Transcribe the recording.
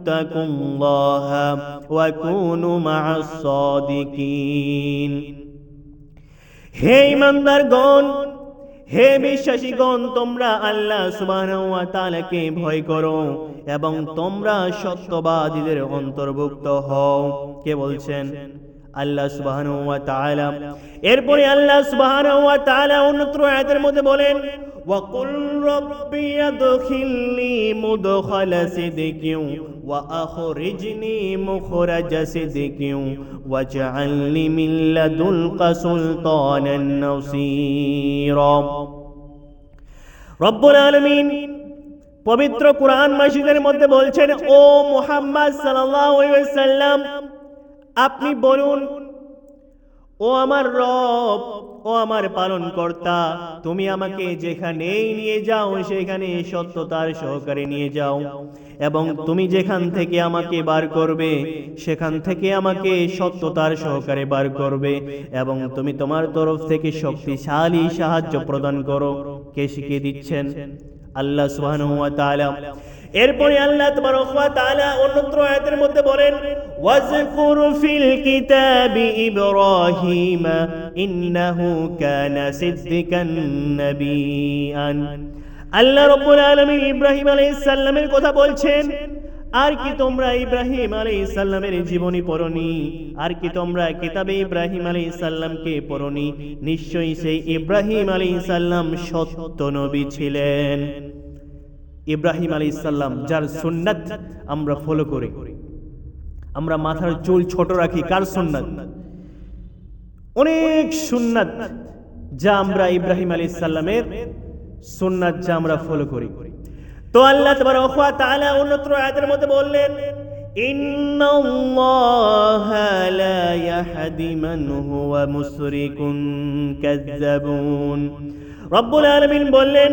ইত্তাকুল্লাহা ওয়া কুনু মা'আস সাদিকিন। হে ঈমানদারগণ, হে বিশ্বাসীগণ, তোমরা আল্লাহ সুবহানাহু ওয়া তাআলাকে ভয় করো এবং তোমরা সত্যবাদীদের অন্তর্ভুক্ত হও। কে বলছেন? আল্লাহ সুবহানাহু ওয়া তাআলা। এরপরে আল্লাহ সুবহানাহু ওয়া তাআলা অন্যত্র আয়াতের মধ্যে বলেন, ওয়া কুল রাব্বি আদখিলনি মুদখালা সিদকিন ওয়া আখরিজনি মুখরাজা সিদকিন ওয়াজআলনি মিন লাদুনকা সুলতানান নাসীরা। রব্বুল আলামিন পবিত্র কুরআন মাজিদের মধ্যে বলছেন, ও মুহাম্মদ সাল্লাল্লাহু আলাইহি ওয়াসাল্লাম, আপনি বলুন, ও আমার রব, ও আমার পালনকর্তা, তুমি আমাকে যেখানেই নিয়ে যাও সেখানে সত্যতার সহকারে নিয়ে যাও, এবং তুমি যেখান থেকে আমাকে বার করবে সেখান থেকে আমাকে সত্যতার সহকারে বার করবে, এবং তুমি তোমার তরফ থেকে শক্তিশালী সাহায্য প্রদান করো। কে শিখিয়ে দিচ্ছেন? আল্লাহ সুবহানাহু ওয়া তাআলা। এরপরে আল্লাহ তাবারক ওয়া তাআলা অন্যত্র আয়াতের মধ্যে বলেন, ওয়াজকুর ফিল কিতাবি ইব্রাহিম ইন্নাহু কানা সিদ্দিকান নাবিয়ান। আল্লাহ রাব্বুল আলামিন ইব্রাহিম আলাইহিস সালামের কথা বলছেন। আর কি তোমরা ইব্রাহিম আলাইহিস সালামের জীবনী পড়নি? আর কি তোমরা কিতাবে ইব্রাহিম আলাইহিস সালামকে পড়নি? নিশ্চয়ই সেই ইব্রাহিম আলাইহিস সালাম সত্য নবী ছিলেন। ইব্রাহিম আলাইহিস সালাম যার সুন্নাত আমরা ফলো করি, আমরা মাথার চুল ছোট রাখি, কার সুন্নাত? অনেক সুন্নাত যা আমরা ইব্রাহিম আলাইহিস সালামের সুন্নাত যা আমরা ফলো করি। তো আল্লাহ তাবারক ওয়া তাআলা অন্যত্র আয়াতের মধ্যে বললেন, ইন্নাল্লাহা লা ইয়াহদি মান হুয়া মুশরিকুন কাযযাবুন। রব্বুল আলামিন বললেন,